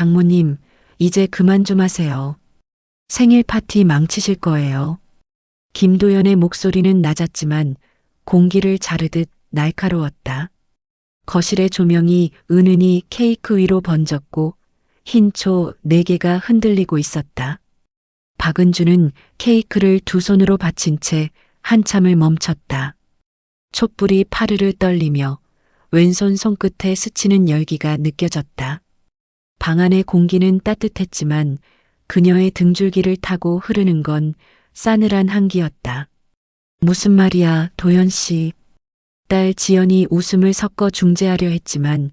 장모님, 이제 그만 좀 하세요. 생일 파티 망치실 거예요. 김도연의 목소리는 낮았지만 공기를 자르듯 날카로웠다. 거실의 조명이 은은히 케이크 위로 번졌고 흰 초 4개가 흔들리고 있었다. 박은주는 케이크를 두 손으로 받친 채 한참을 멈췄다. 촛불이 파르르 떨리며 왼손 손끝에 스치는 열기가 느껴졌다. 방 안의 공기는 따뜻했지만 그녀의 등줄기를 타고 흐르는 건 싸늘한 한기였다. 무슨 말이야, 도연 씨. 딸 지연이 웃음을 섞어 중재하려 했지만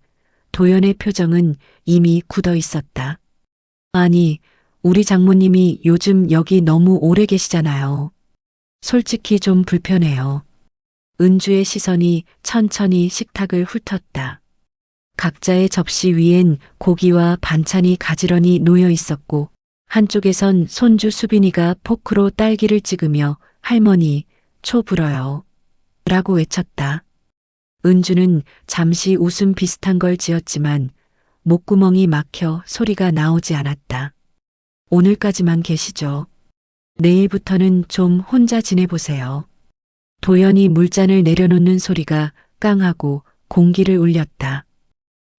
도연의 표정은 이미 굳어 있었다. 아니, 우리 장모님이 요즘 여기 너무 오래 계시잖아요. 솔직히 좀 불편해요. 은주의 시선이 천천히 식탁을 훑었다. 각자의 접시 위엔 고기와 반찬이 가지런히 놓여 있었고 한쪽에선 손주 수빈이가 포크로 딸기를 찍으며 할머니, 초 불어요. 라고 외쳤다. 은주는 잠시 웃음 비슷한 걸 지었지만 목구멍이 막혀 소리가 나오지 않았다. 오늘까지만 계시죠. 내일부터는 좀 혼자 지내보세요. 도연이 물잔을 내려놓는 소리가 깡하고 공기를 울렸다.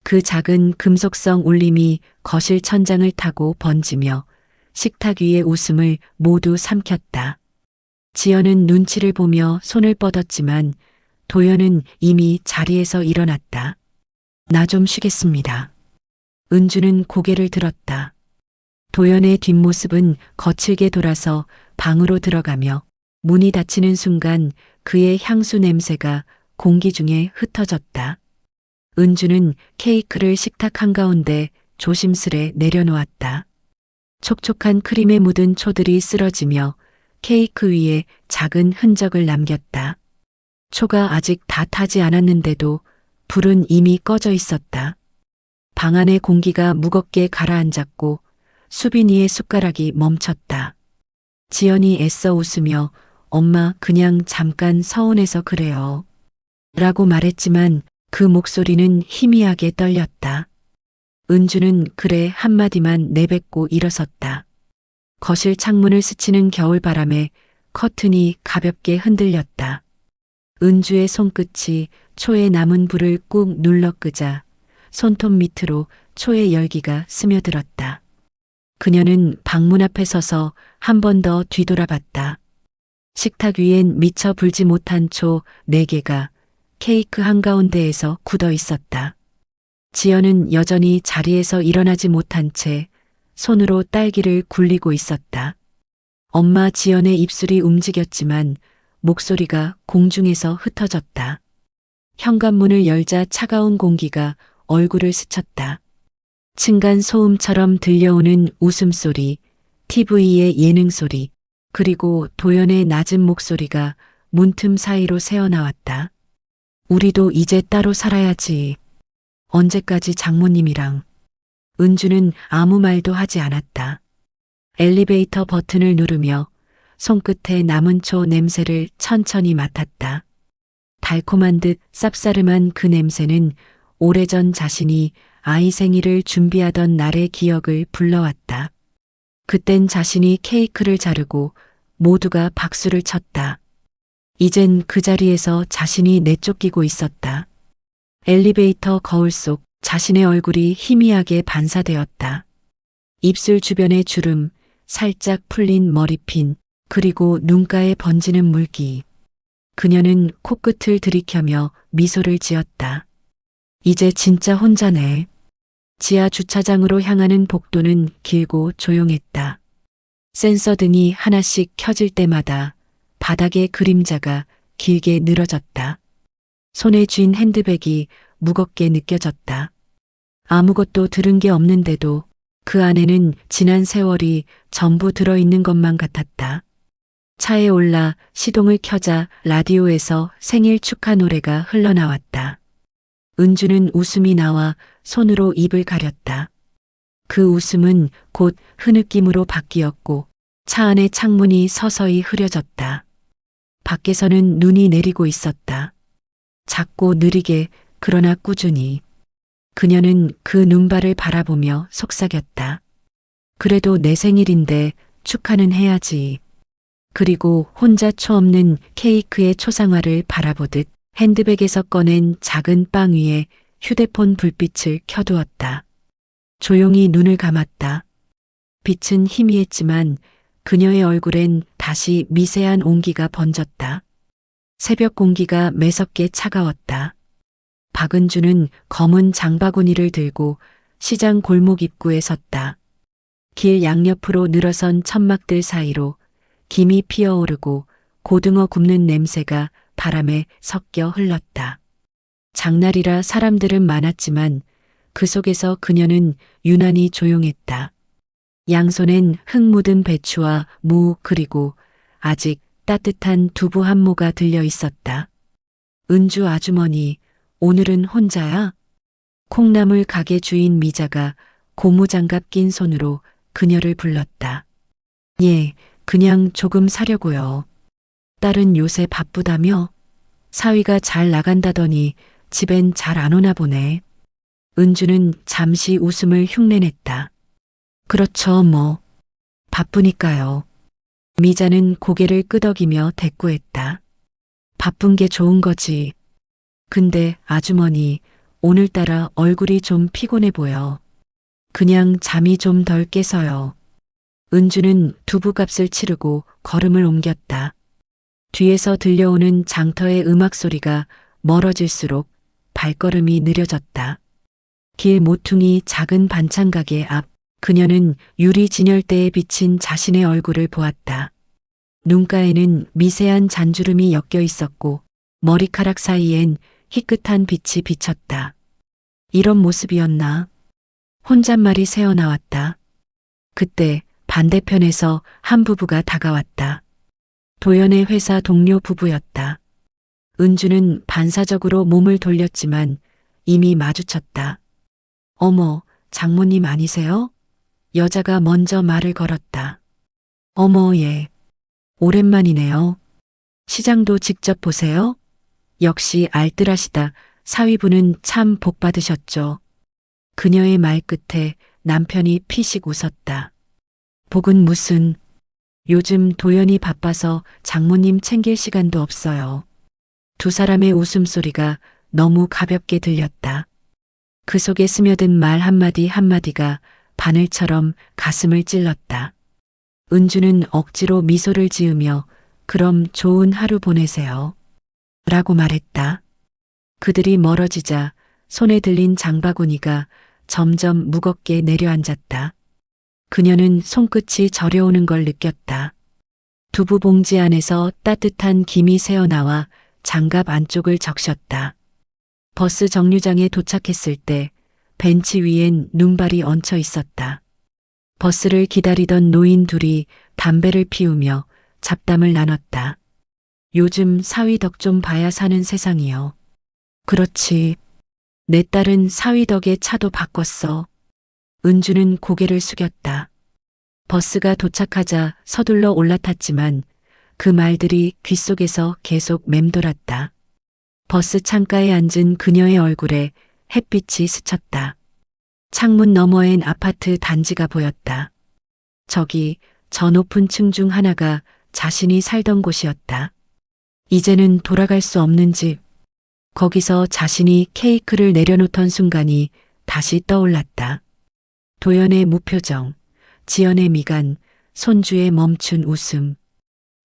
그 작은 금속성 울림이 거실 천장을 타고 번지며 식탁 위의 웃음을 모두 삼켰다. 지연은 눈치를 보며 손을 뻗었지만 도연은 이미 자리에서 일어났다. 나 좀 쉬겠습니다. 은주는 고개를 들었다. 도연의 뒷모습은 거칠게 돌아서 방으로 들어가며 문이 닫히는 순간 그의 향수 냄새가 공기 중에 흩어졌다. 은주는 케이크를 식탁 한가운데 조심스레 내려놓았다. 촉촉한 크림에 묻은 초들이 쓰러지며 케이크 위에 작은 흔적을 남겼다. 초가 아직 다 타지 않았는데도 불은 이미 꺼져 있었다. 방 안의 공기가 무겁게 가라앉았고 수빈이의 숟가락이 멈췄다. 지연이 애써 웃으며 엄마 그냥 잠깐 서운해서 그래요. 라고 말했지만 그 목소리는 희미하게 떨렸다. 은주는 그래 한마디만 내뱉고 일어섰다. 거실 창문을 스치는 겨울바람에 커튼이 가볍게 흔들렸다. 은주의 손끝이 초에 남은 불을 꾹 눌러 끄자 손톱 밑으로 초의 열기가 스며들었다. 그녀는 방문 앞에 서서 한 번 더 뒤돌아봤다. 식탁 위엔 미처 불지 못한 초 4개가 케이크 한가운데에서 굳어 있었다. 지연은 여전히 자리에서 일어나지 못한 채 손으로 딸기를 굴리고 있었다. 엄마 지연의 입술이 움직였지만 목소리가 공중에서 흩어졌다. 현관문을 열자 차가운 공기가 얼굴을 스쳤다. 층간 소음처럼 들려오는 웃음소리, TV의 예능소리, 그리고 도연의 낮은 목소리가 문틈 사이로 새어나왔다. 우리도 이제 따로 살아야지. 언제까지 장모님이랑. 은주는 아무 말도 하지 않았다. 엘리베이터 버튼을 누르며 손끝에 남은 초 냄새를 천천히 맡았다. 달콤한 듯 쌉싸름한 그 냄새는 오래전 자신이 아이 생일을 준비하던 날의 기억을 불러왔다. 그땐 자신이 케이크를 자르고 모두가 박수를 쳤다. 이젠 그 자리에서 자신이 내쫓기고 있었다. 엘리베이터 거울 속 자신의 얼굴이 희미하게 반사되었다. 입술 주변의 주름, 살짝 풀린 머리핀, 그리고 눈가에 번지는 물기. 그녀는 코끝을 들이켜며 미소를 지었다. 이제 진짜 혼자네. 지하 주차장으로 향하는 복도는 길고 조용했다. 센서 등이 하나씩 켜질 때마다 바닥의 그림자가 길게 늘어졌다. 손에 쥔 핸드백이 무겁게 느껴졌다. 아무것도 들은 게 없는데도 그 안에는 지난 세월이 전부 들어있는 것만 같았다. 차에 올라 시동을 켜자 라디오에서 생일 축하 노래가 흘러나왔다. 은주는 웃음이 나와 손으로 입을 가렸다. 그 웃음은 곧 흐느낌으로 바뀌었고 차 안의 창문이 서서히 흐려졌다. 밖에서는 눈이 내리고 있었다. 작고 느리게 그러나 꾸준히. 그녀는 그 눈발을 바라보며 속삭였다. 그래도 내 생일인데 축하는 해야지. 그리고 혼자 초없는 케이크의 초상화를 바라보듯 핸드백에서 꺼낸 작은 빵 위에 휴대폰 불빛을 켜두었다. 조용히 눈을 감았다. 빛은 희미했지만 그녀의 얼굴엔 다시 미세한 온기가 번졌다. 새벽 공기가 매섭게 차가웠다. 박은주는 검은 장바구니를 들고 시장 골목 입구에 섰다. 길 양옆으로 늘어선 천막들 사이로 김이 피어오르고 고등어 굽는 냄새가 바람에 섞여 흘렀다. 장날이라 사람들은 많았지만 그 속에서 그녀는 유난히 조용했다. 양손엔 흙 묻은 배추와 무 그리고 아직 따뜻한 두부 한 모가 들려 있었다. 은주 아주머니, 오늘은 혼자야? 콩나물 가게 주인 미자가 고무장갑 낀 손으로 그녀를 불렀다. 예, 그냥 조금 사려고요. 딸은 요새 바쁘다며? 사위가 잘 나간다더니 집엔 잘 안 오나 보네. 은주는 잠시 웃음을 흉내냈다. 그렇죠, 뭐. 바쁘니까요. 미자는 고개를 끄덕이며 대꾸했다. 바쁜 게 좋은 거지. 근데 아주머니, 오늘따라 얼굴이 좀 피곤해 보여. 그냥 잠이 좀 덜 깨서요. 은주는 두부값을 치르고 걸음을 옮겼다. 뒤에서 들려오는 장터의 음악 소리가 멀어질수록 발걸음이 느려졌다. 길 모퉁이 작은 반찬 가게 앞 그녀는 유리 진열대에 비친 자신의 얼굴을 보았다. 눈가에는 미세한 잔주름이 엮여 있었고 머리카락 사이엔 희끗한 빛이 비쳤다. 이런 모습이었나? 혼잣말이 새어나왔다. 그때 반대편에서 한 부부가 다가왔다. 도연의 회사 동료 부부였다. 은주는 반사적으로 몸을 돌렸지만 이미 마주쳤다. 어머, 장모님 아니세요? 여자가 먼저 말을 걸었다. 어머, 예. 오랜만이네요. 시장도 직접 보세요? 역시 알뜰하시다. 사위분은 참 복 받으셨죠. 그녀의 말 끝에 남편이 피식 웃었다. 복은 무슨. 요즘 도연이 바빠서 장모님 챙길 시간도 없어요. 두 사람의 웃음소리가 너무 가볍게 들렸다. 그 속에 스며든 말 한마디 한마디가 바늘처럼 가슴을 찔렀다. 은주는 억지로 미소를 지으며 그럼 좋은 하루 보내세요. 라고 말했다. 그들이 멀어지자 손에 들린 장바구니가 점점 무겁게 내려앉았다. 그녀는 손끝이 저려오는 걸 느꼈다. 두부 봉지 안에서 따뜻한 김이 새어나와 장갑 안쪽을 적셨다. 버스 정류장에 도착했을 때 벤치 위엔 눈발이 얹혀 있었다. 버스를 기다리던 노인 둘이 담배를 피우며 잡담을 나눴다. 요즘 사위 덕 좀 봐야 사는 세상이요. 그렇지. 내 딸은 사위 덕에 차도 바꿨어. 은주는 고개를 숙였다. 버스가 도착하자 서둘러 올라탔지만 그 말들이 귓속에서 계속 맴돌았다. 버스 창가에 앉은 그녀의 얼굴에 햇빛이 스쳤다. 창문 너머엔 아파트 단지가 보였다. 저기 저 높은 층 중 하나가 자신이 살던 곳이었다. 이제는 돌아갈 수 없는 집. 거기서 자신이 케이크를 내려놓던 순간이 다시 떠올랐다. 도연의 무표정, 지연의 미간, 손주의 멈춘 웃음.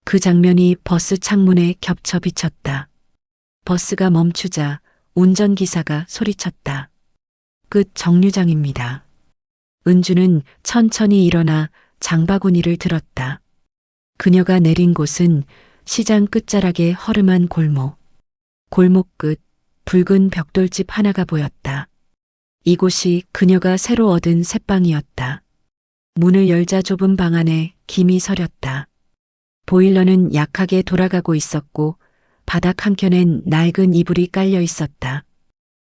그 장면이 버스 창문에 겹쳐 비쳤다. 버스가 멈추자 운전기사가 소리쳤다. 끝 정류장입니다. 은주는 천천히 일어나 장바구니를 들었다. 그녀가 내린 곳은 시장 끝자락의 허름한 골목. 골목 끝 붉은 벽돌집 하나가 보였다. 이곳이 그녀가 새로 얻은 새방이었다. 문을 열자 좁은 방 안에 김이 서렸다. 보일러는 약하게 돌아가고 있었고 바닥 한켠엔 낡은 이불이 깔려 있었다.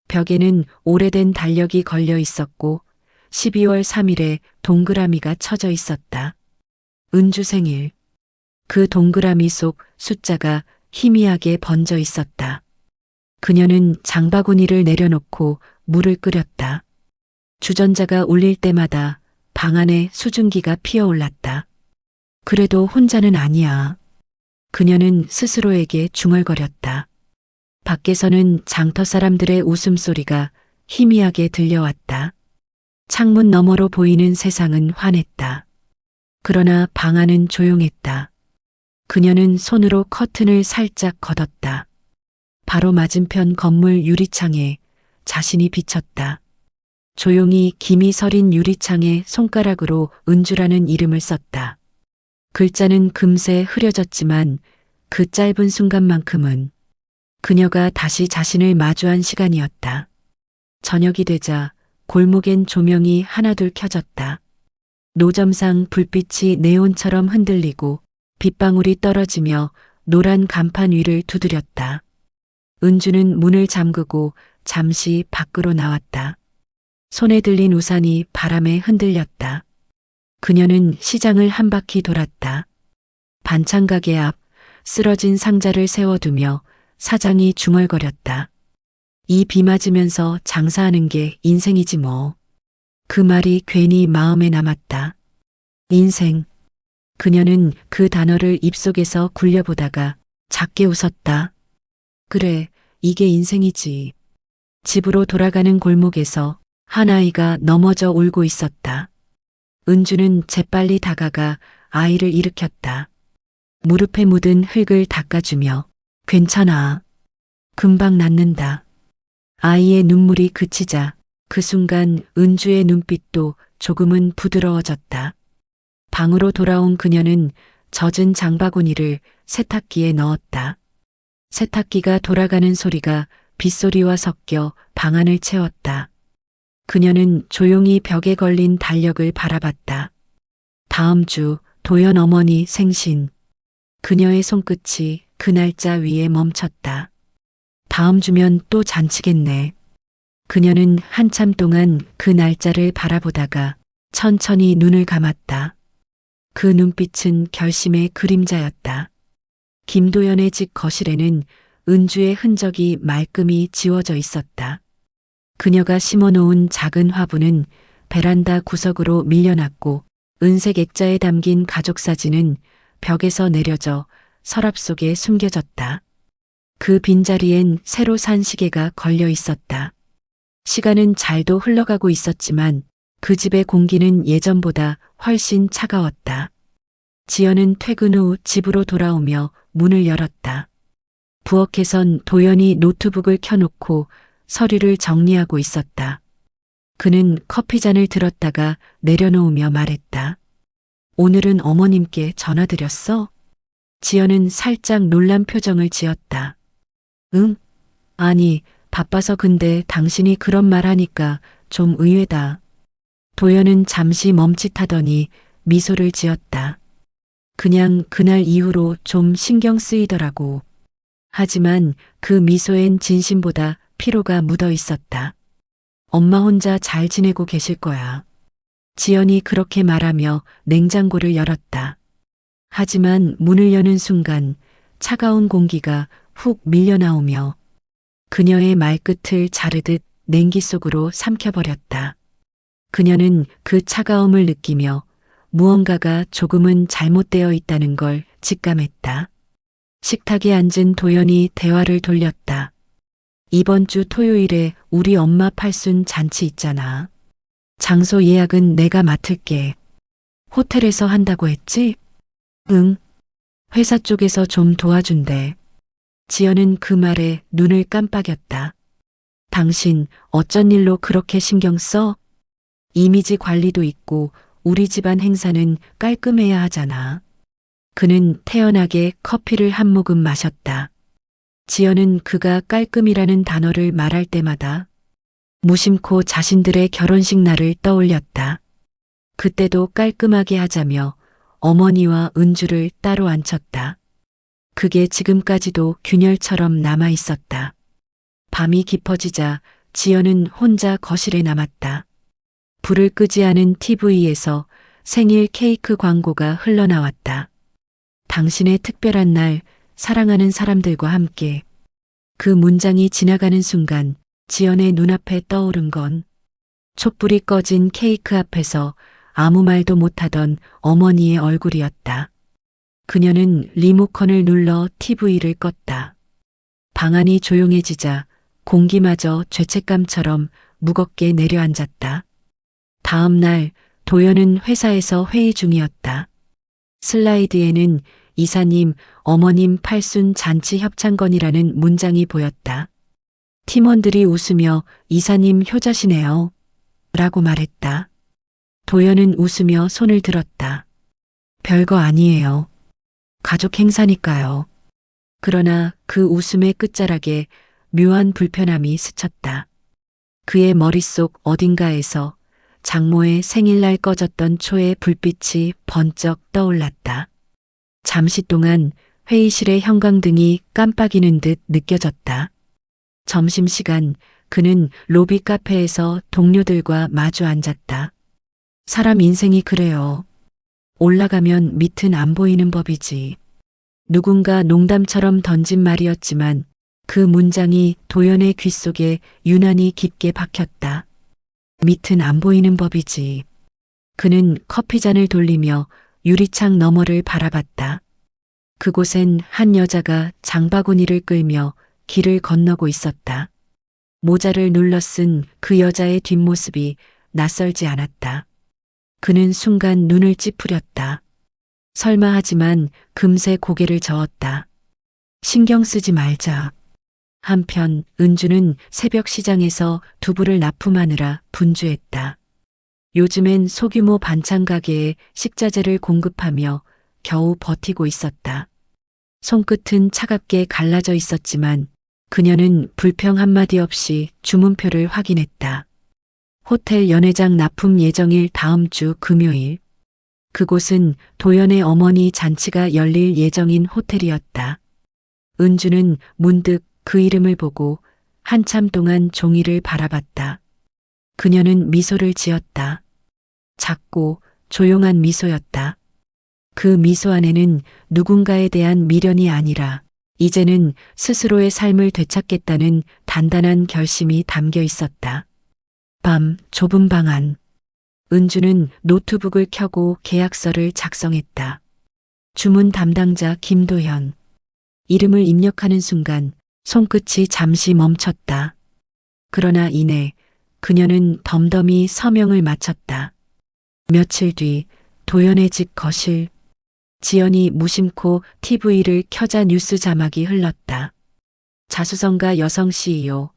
벽에는 오래된 달력이 걸려 있었고 12월 3일에 동그라미가 쳐져 있었다. 은주 생일. 그 동그라미 속 숫자가 희미하게 번져 있었다. 그녀는 장바구니를 내려놓고 물을 끓였다. 주전자가 울릴 때마다 방 안에 수증기가 피어올랐다. 그래도 혼자는 아니야. 그녀는 스스로에게 중얼거렸다. 밖에서는 장터 사람들의 웃음소리가 희미하게 들려왔다. 창문 너머로 보이는 세상은 환했다. 그러나 방 안은 조용했다. 그녀는 손으로 커튼을 살짝 걷었다. 바로 맞은편 건물 유리창에 자신이 비쳤다. 조용히 김이 서린 유리창에 손가락으로 은주라는 이름을 썼다. 글자는 금세 흐려졌지만 그 짧은 순간만큼은 그녀가 다시 자신을 마주한 시간이었다. 저녁이 되자 골목엔 조명이 하나둘 켜졌다. 노점상 불빛이 네온처럼 흔들리고 빗방울이 떨어지며 노란 간판 위를 두드렸다. 은주는 문을 잠그고 잠시 밖으로 나왔다. 손에 들린 우산이 바람에 흔들렸다. 그녀는 시장을 한 바퀴 돌았다. 반찬 가게 앞 쓰러진 상자를 세워두며 사장이 중얼거렸다. 이 비 맞으면서 장사하는 게 인생이지 뭐. 그 말이 괜히 마음에 남았다. 인생. 그녀는 그 단어를 입속에서 굴려보다가 작게 웃었다. 그래, 이게 인생이지. 집으로 돌아가는 골목에서 한 아이가 넘어져 울고 있었다. 은주는 재빨리 다가가 아이를 일으켰다. 무릎에 묻은 흙을 닦아주며 괜찮아. 금방 낫는다. 아이의 눈물이 그치자 그 순간 은주의 눈빛도 조금은 부드러워졌다. 방으로 돌아온 그녀는 젖은 장바구니를 세탁기에 넣었다. 세탁기가 돌아가는 소리가 빗소리와 섞여 방 안을 채웠다. 그녀는 조용히 벽에 걸린 달력을 바라봤다. 다음 주 도연 어머니 생신. 그녀의 손끝이 그 날짜 위에 멈췄다. 다음 주면 또 잔치겠네. 그녀는 한참 동안 그 날짜를 바라보다가 천천히 눈을 감았다. 그 눈빛은 결심의 그림자였다. 김도연의 집 거실에는 은주의 흔적이 말끔히 지워져 있었다. 그녀가 심어놓은 작은 화분은 베란다 구석으로 밀려났고 은색 액자에 담긴 가족 사진은 벽에서 내려져 서랍 속에 숨겨졌다. 그 빈자리엔 새로 산 시계가 걸려 있었다. 시간은 잘도 흘러가고 있었지만 그 집의 공기는 예전보다 훨씬 차가웠다. 지연은 퇴근 후 집으로 돌아오며 문을 열었다. 부엌에선 도연이 노트북을 켜놓고 서류를 정리하고 있었다. 그는 커피잔을 들었다가 내려놓으며 말했다. 오늘은 어머님께 전화드렸어? 지연은 살짝 놀란 표정을 지었다. 응? 아니, 바빠서. 근데 당신이 그런 말 하니까 좀 의외다. 도연은 잠시 멈칫하더니 미소를 지었다. 그냥 그날 이후로 좀 신경 쓰이더라고. 하지만 그 미소엔 진심보다 피로가 묻어 있었다. 엄마 혼자 잘 지내고 계실 거야. 지연이 그렇게 말하며 냉장고를 열었다. 하지만 문을 여는 순간 차가운 공기가 훅 밀려나오며 그녀의 말끝을 자르듯 냉기 속으로 삼켜버렸다. 그녀는 그 차가움을 느끼며 무언가가 조금은 잘못되어 있다는 걸 직감했다. 식탁에 앉은 도연이 대화를 돌렸다. 이번 주 토요일에 우리 엄마 팔순 잔치 있잖아. 장소 예약은 내가 맡을게. 호텔에서 한다고 했지? 응. 회사 쪽에서 좀 도와준대. 지연은 그 말에 눈을 깜빡였다. 당신 어쩐 일로 그렇게 신경 써? 이미지 관리도 있고 우리 집안 행사는 깔끔해야 하잖아. 그는 태연하게 커피를 한 모금 마셨다. 지연은 그가 깔끔이라는 단어를 말할 때마다 무심코 자신들의 결혼식 날을 떠올렸다. 그때도 깔끔하게 하자며 어머니와 은주를 따로 앉혔다. 그게 지금까지도 균열처럼 남아 있었다. 밤이 깊어지자 지연은 혼자 거실에 남았다. 불을 끄지 않은 TV에서 생일 케이크 광고가 흘러나왔다. 당신의 특별한 날, 사랑하는 사람들과 함께. 그 문장이 지나가는 순간 지연의 눈앞에 떠오른 건 촛불이 꺼진 케이크 앞에서 아무 말도 못하던 어머니의 얼굴이었다. 그녀는 리모컨을 눌러 TV를 껐다. 방 안이 조용해지자 공기마저 죄책감처럼 무겁게 내려앉았다. 다음 날 도연은 회사에서 회의 중이었다. 슬라이드에는 이사님, 어머님 팔순 잔치 협찬건이라는 문장이 보였다. 팀원들이 웃으며 이사님 효자시네요. 라고 말했다. 도연은 웃으며 손을 들었다. 별거 아니에요. 가족 행사니까요. 그러나 그 웃음의 끝자락에 묘한 불편함이 스쳤다. 그의 머릿속 어딘가에서 장모의 생일날 꺼졌던 초의 불빛이 번쩍 떠올랐다. 잠시 동안 회의실의 형광등이 깜빡이는 듯 느껴졌다. 점심시간 그는 로비 카페에서 동료들과 마주 앉았다. 사람 인생이 그래요. 올라가면 밑은 안 보이는 법이지. 누군가 농담처럼 던진 말이었지만 그 문장이 도연의 귓속에 유난히 깊게 박혔다. 밑은 안 보이는 법이지. 그는 커피잔을 돌리며 유리창 너머를 바라봤다. 그곳엔 한 여자가 장바구니를 끌며 길을 건너고 있었다. 모자를 눌러 쓴 그 여자의 뒷모습이 낯설지 않았다. 그는 순간 눈을 찌푸렸다. 설마 하지만 금세 고개를 저었다. 신경 쓰지 말자. 한편 은주는 새벽 시장에서 두부를 납품하느라 분주했다. 요즘엔 소규모 반찬 가게에 식자재를 공급하며 겨우 버티고 있었다. 손끝은 차갑게 갈라져 있었지만 그녀는 불평 한마디 없이 주문표를 확인했다. 호텔 연회장 납품 예정일 다음 주 금요일. 그곳은 도연의 어머니 잔치가 열릴 예정인 호텔이었다. 은주는 문득 그 이름을 보고 한참 동안 종이를 바라봤다. 그녀는 미소를 지었다. 작고 조용한 미소였다. 그 미소 안에는 누군가에 대한 미련이 아니라 이제는 스스로의 삶을 되찾겠다는 단단한 결심이 담겨 있었다. 밤 좁은 방 안. 은주는 노트북을 켜고 계약서를 작성했다. 주문 담당자 김도현. 이름을 입력하는 순간 손끝이 잠시 멈췄다. 그러나 이내 그녀는 덤덤히 서명을 마쳤다. 며칠 뒤 도연의 집 거실. 지연이 무심코 TV를 켜자 뉴스 자막이 흘렀다. 자수성가 여성 CEO,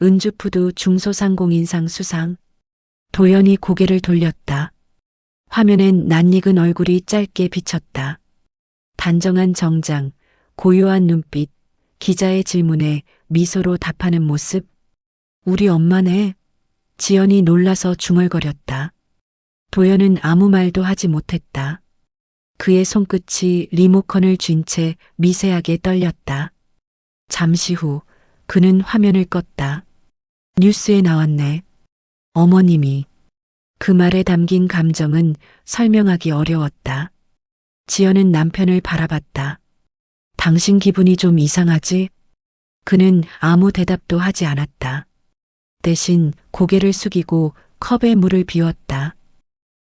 은주푸드 중소상공인상 수상. 도연이 고개를 돌렸다. 화면엔 낯익은 얼굴이 짧게 비쳤다. 단정한 정장, 고요한 눈빛, 기자의 질문에 미소로 답하는 모습. 우리 엄마네. 지연이 놀라서 중얼거렸다. 도연은 아무 말도 하지 못했다. 그의 손끝이 리모컨을 쥔 채 미세하게 떨렸다. 잠시 후 그는 화면을 껐다. 뉴스에 나왔네. 어머님이. 그 말에 담긴 감정은 설명하기 어려웠다. 지연은 남편을 바라봤다. 당신 기분이 좀 이상하지? 그는 아무 대답도 하지 않았다. 대신 고개를 숙이고 컵에 물을 비웠다.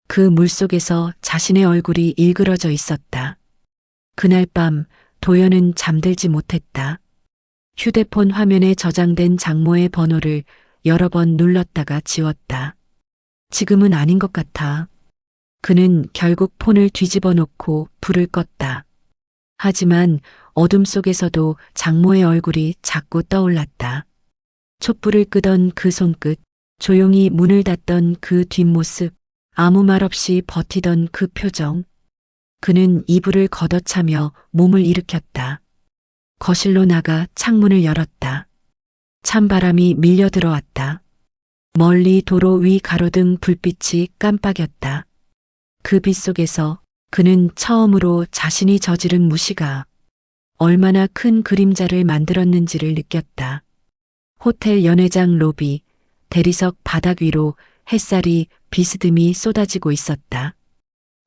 그 물속에서 자신의 얼굴이 일그러져 있었다. 그날 밤 도연은 잠들지 못했다. 휴대폰 화면에 저장된 장모의 번호를 여러 번 눌렀다가 지웠다. 지금은 아닌 것 같아. 그는 결국 폰을 뒤집어 놓고 불을 껐다. 하지만 어둠 속에서도 장모의 얼굴이 자꾸 떠올랐다. 촛불을 끄던 그 손끝, 조용히 문을 닫던 그 뒷모습, 아무 말 없이 버티던 그 표정. 그는 이불을 걷어차며 몸을 일으켰다. 거실로 나가 창문을 열었다. 찬바람이 밀려 들어왔다. 멀리 도로 위 가로등 불빛이 깜빡였다. 그 빛 속에서 그는 처음으로 자신이 저지른 무시가 얼마나 큰 그림자를 만들었는지를 느꼈다. 호텔 연회장 로비, 대리석 바닥 위로 햇살이 비스듬히 쏟아지고 있었다.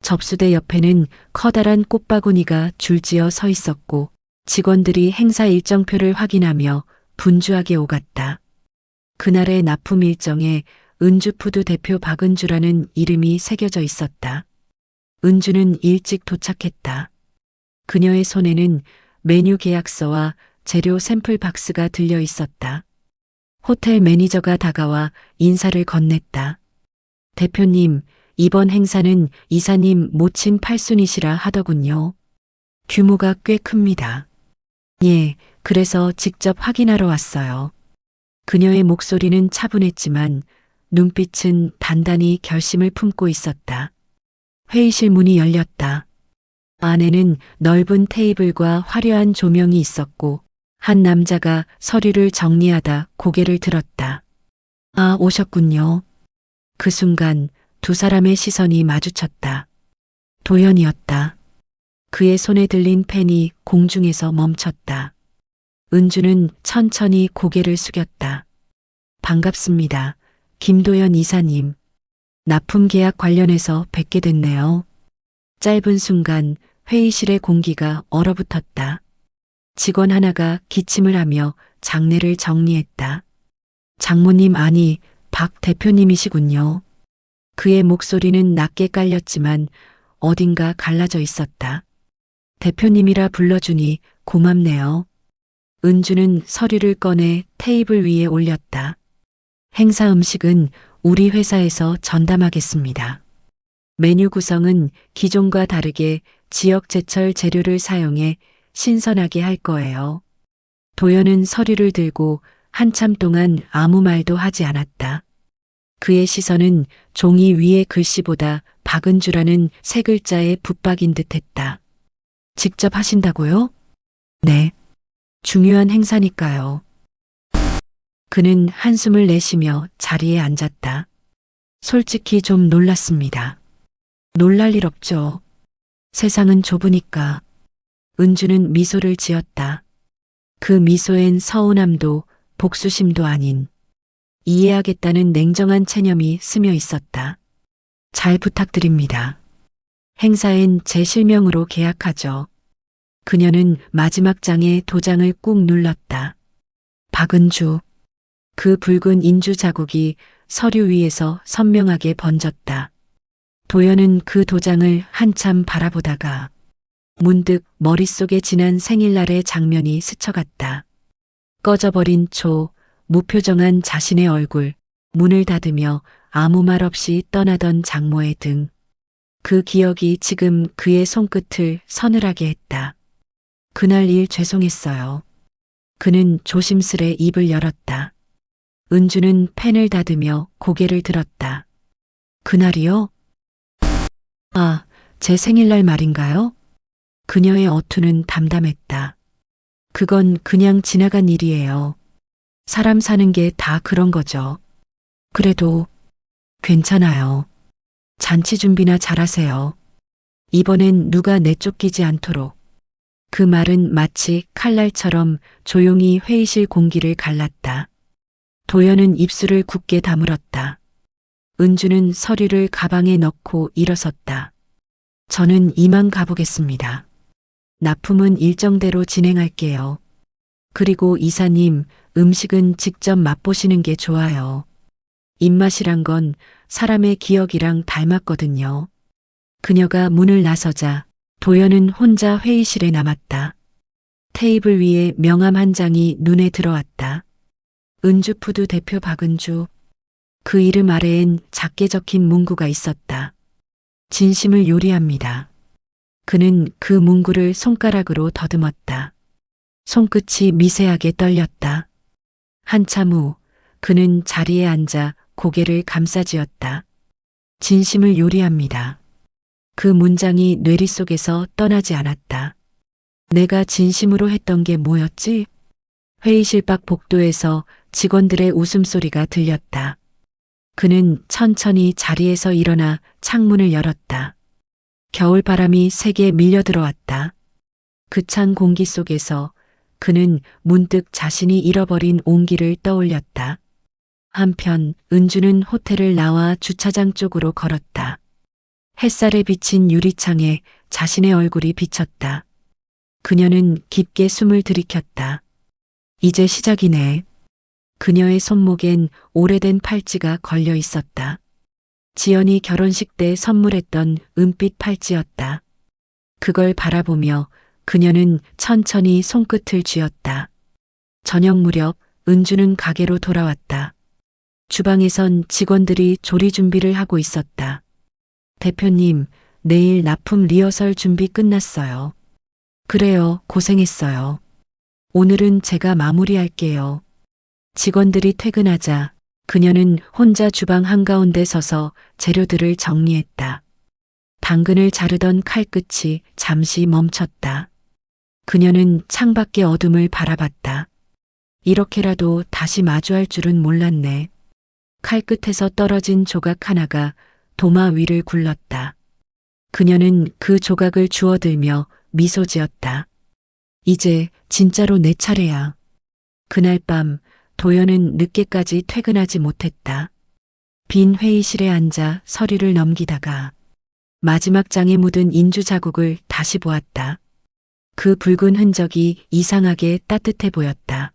접수대 옆에는 커다란 꽃바구니가 줄지어 서 있었고 직원들이 행사 일정표를 확인하며 분주하게 오갔다. 그날의 납품 일정에 은주푸드 대표 박은주라는 이름이 새겨져 있었다. 은주는 일찍 도착했다. 그녀의 손에는 메뉴 계약서와 재료 샘플 박스가 들려 있었다. 호텔 매니저가 다가와 인사를 건넸다. 대표님, 이번 행사는 이사님 모친 팔순이시라 하더군요. 규모가 꽤 큽니다. 예, 그래서 직접 확인하러 왔어요. 그녀의 목소리는 차분했지만 눈빛은 단단히 결심을 품고 있었다. 회의실 문이 열렸다. 안에는 넓은 테이블과 화려한 조명이 있었고 한 남자가 서류를 정리하다 고개를 들었다. 아, 오셨군요. 그 순간 두 사람의 시선이 마주쳤다. 도연이었다. 그의 손에 들린 펜이 공중에서 멈췄다. 은주는 천천히 고개를 숙였다. 반갑습니다. 김도연 이사님. 납품 계약 관련해서 뵙게 됐네요. 짧은 순간 회의실의 공기가 얼어붙었다. 직원 하나가 기침을 하며 장례를 정리했다. 장모님 아니, 박 대표님이시군요. 그의 목소리는 낮게 깔렸지만 어딘가 갈라져 있었다. 대표님이라 불러주니 고맙네요. 은주는 서류를 꺼내 테이블 위에 올렸다. 행사 음식은 우리 회사에서 전담하겠습니다. 메뉴 구성은 기존과 다르게 지역 제철 재료를 사용해 신선하게 할 거예요. 도연은 서류를 들고 한참 동안 아무 말도 하지 않았다. 그의 시선은 종이 위의 글씨보다 박은주라는 세 글자에 붙박인 듯했다. 직접 하신다고요? 네. 중요한 행사니까요. 그는 한숨을 내쉬며 자리에 앉았다. 솔직히 좀 놀랐습니다. 놀랄 일 없죠. 세상은 좁으니까. 은주는 미소를 지었다. 그 미소엔 서운함도 복수심도 아닌 이해하겠다는 냉정한 체념이 스며 있었다. 잘 부탁드립니다. 행사엔 제 실명으로 계약하죠. 그녀는 마지막 장에 도장을 꾹 눌렀다. 박은주. 그 붉은 인주 자국이 서류 위에서 선명하게 번졌다. 도연은 그 도장을 한참 바라보다가 문득 머릿속에 지난 생일날의 장면이 스쳐갔다. 꺼져버린 초, 무표정한 자신의 얼굴, 문을 닫으며 아무 말 없이 떠나던 장모의 등. 그 기억이 지금 그의 손끝을 서늘하게 했다. 그날 일 죄송했어요. 그는 조심스레 입을 열었다. 은주는 펜을 닫으며 고개를 들었다. 그날이요? 아, 제 생일날 말인가요? 그녀의 어투는 담담했다. 그건 그냥 지나간 일이에요. 사람 사는 게 다 그런 거죠. 그래도 괜찮아요. 잔치 준비나 잘하세요. 이번엔 누가 내쫓기지 않도록. 그 말은 마치 칼날처럼 조용히 회의실 공기를 갈랐다. 도연은 입술을 굳게 다물었다. 은주는 서류를 가방에 넣고 일어섰다. 저는 이만 가보겠습니다. 납품은 일정대로 진행할게요. 그리고 이사님, 음식은 직접 맛보시는 게 좋아요. 입맛이란 건 사람의 기억이랑 닮았거든요. 그녀가 문을 나서자 도연은 혼자 회의실에 남았다. 테이블 위에 명함 한 장이 눈에 들어왔다. 은주푸드 대표 박은주. 그 이름 아래엔 작게 적힌 문구가 있었다. 진심을 요리합니다. 그는 그 문구를 손가락으로 더듬었다. 손끝이 미세하게 떨렸다. 한참 후 그는 자리에 앉아 고개를 감싸쥐었다. 진심을 요리합니다. 그 문장이 뇌리 속에서 떠나지 않았다. 내가 진심으로 했던 게 뭐였지? 회의실 밖 복도에서 직원들의 웃음소리가 들렸다. 그는 천천히 자리에서 일어나 창문을 열었다. 겨울바람이 세게 밀려들어왔다. 그 찬 공기 속에서 그는 문득 자신이 잃어버린 온기를 떠올렸다. 한편 은주는 호텔을 나와 주차장 쪽으로 걸었다. 햇살에 비친 유리창에 자신의 얼굴이 비쳤다. 그녀는 깊게 숨을 들이켰다. 이제 시작이네. 그녀의 손목엔 오래된 팔찌가 걸려 있었다. 지연이 결혼식 때 선물했던 은빛 팔찌였다. 그걸 바라보며 그녀는 천천히 손끝을 쥐었다. 저녁 무렵 은주는 가게로 돌아왔다. 주방에선 직원들이 조리 준비를 하고 있었다. 대표님, 내일 납품 리허설 준비 끝났어요. 그래요, 고생했어요. 오늘은 제가 마무리할게요. 직원들이 퇴근하자 그녀는 혼자 주방 한가운데 서서 재료들을 정리했다. 당근을 자르던 칼끝이 잠시 멈췄다. 그녀는 창밖의 어둠을 바라봤다. 이렇게라도 다시 마주할 줄은 몰랐네. 칼끝에서 떨어진 조각 하나가 도마 위를 굴렀다. 그녀는 그 조각을 주워들며 미소 지었다. 이제 진짜로 내 차례야. 그날 밤 도연은 늦게까지 퇴근하지 못했다. 빈 회의실에 앉아 서류를 넘기다가 마지막 장에 묻은 인주 자국을 다시 보았다. 그 붉은 흔적이 이상하게 따뜻해 보였다.